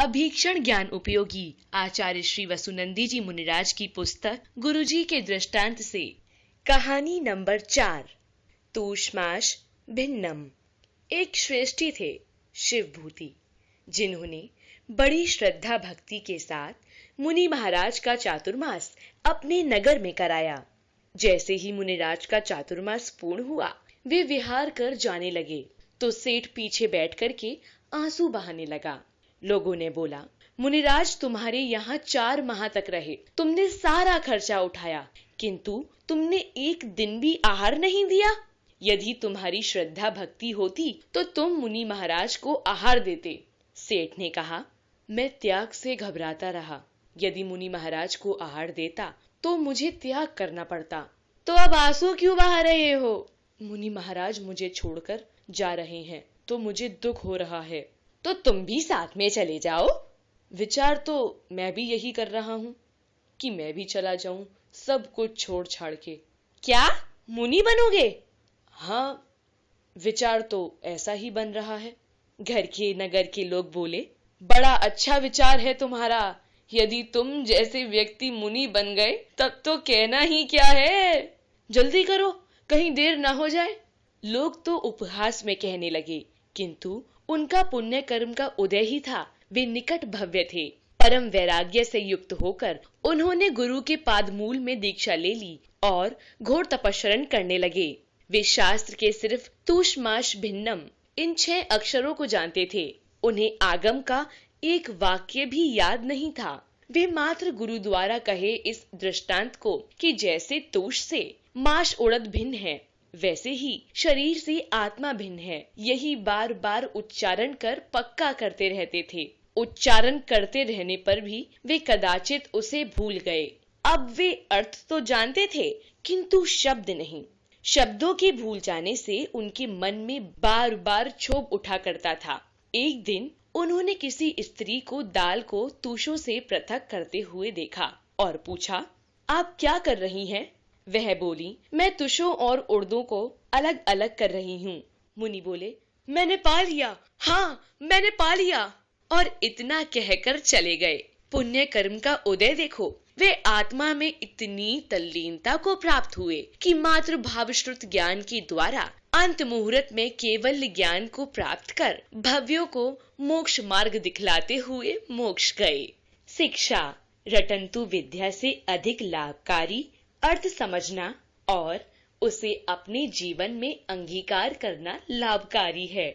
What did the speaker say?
अभीक्षण ज्ञान उपयोगी आचार्य श्री वसुनंदी जी मुनिराज की पुस्तक गुरुजी के दृष्टांत से कहानी नंबर 4। तूष्माश भिन्नम। एक श्रेष्ठी थे शिवभूति, जिन्होंने बड़ी श्रद्धा भक्ति के साथ मुनि महाराज का चातुर्मास अपने नगर में कराया। जैसे ही मुनिराज का चातुर्मास पूर्ण हुआ, वे विहार कर जाने लगे तो सेठ पीछे बैठ कर के आंसू बहाने लगा। लोगों ने बोला, मुनिराज तुम्हारे यहाँ 4 माह तक रहे, तुमने सारा खर्चा उठाया, किंतु तुमने एक दिन भी आहार नहीं दिया। यदि तुम्हारी श्रद्धा भक्ति होती तो तुम मुनि महाराज को आहार देते। सेठ ने कहा, मैं त्याग से घबराता रहा। यदि मुनि महाराज को आहार देता तो मुझे त्याग करना पड़ता। तो अब आंसू क्यों बहा रहे हो? मुनि महाराज मुझे छोड़कर जा रहे हैं तो मुझे दुख हो रहा है। तो तुम भी साथ में चले जाओ। विचार तो मैं भी यही कर रहा हूँ कि मैं भी चला जाऊं, सब कुछ छोड़ छाड़ के। क्या मुनि बनोगे? हाँ, विचार तो ऐसा ही बन रहा है। घर के नगर के लोग बोले, बड़ा अच्छा विचार है तुम्हारा। यदि तुम जैसे व्यक्ति मुनि बन गए तब तो कहना ही क्या है। जल्दी करो, कहीं देर ना हो जाए। लोग तो उपहास में कहने लगे, किंतु उनका पुण्य कर्म का उदय ही था। वे निकट भव्य थे। परम वैराग्य से युक्त होकर उन्होंने गुरु के पादमूल में दीक्षा ले ली और घोर तपस्या करने लगे। वे शास्त्र के सिर्फ तूष्माश भिन्नम इन 6 अक्षरों को जानते थे। उन्हें आगम का एक वाक्य भी याद नहीं था। वे मात्र गुरु द्वारा कहे इस दृष्टांत को कि जैसे तूष से माश उड़द भिन्न है, वैसे ही शरीर से आत्मा भिन्न है, यही बार बार उच्चारण कर पक्का करते रहते थे। उच्चारण करते रहने पर भी वे कदाचित उसे भूल गए। अब वे अर्थ तो जानते थे, किंतु शब्द नहीं। शब्दों के भूल जाने से उनके मन में बार बार क्षोभ उठा करता था। एक दिन उन्होंने किसी स्त्री को दाल को तूशों से पृथक करते हुए देखा और पूछा, आप क्या कर रही हैं? वह बोली, मैं तुषों और उड़दों को अलग अलग कर रही हूँ। मुनि बोले, मैंने पा लिया। हाँ, मैंने पा लिया। और इतना कहकर चले गए। पुण्य कर्म का उदय देखो। वे आत्मा में इतनी तल्लीनता को प्राप्त हुए कि मात्र भावश्रुत ज्ञान के द्वारा अंत मुहूर्त में केवल ज्ञान को प्राप्त कर भव्यों को मोक्ष मार्ग दिखलाते हुए मोक्ष गए। शिक्षा रटंतु विद्या से अधिक लाभकारी अर्थ समझना और उसे अपने जीवन में अंगीकार करना लाभकारी है।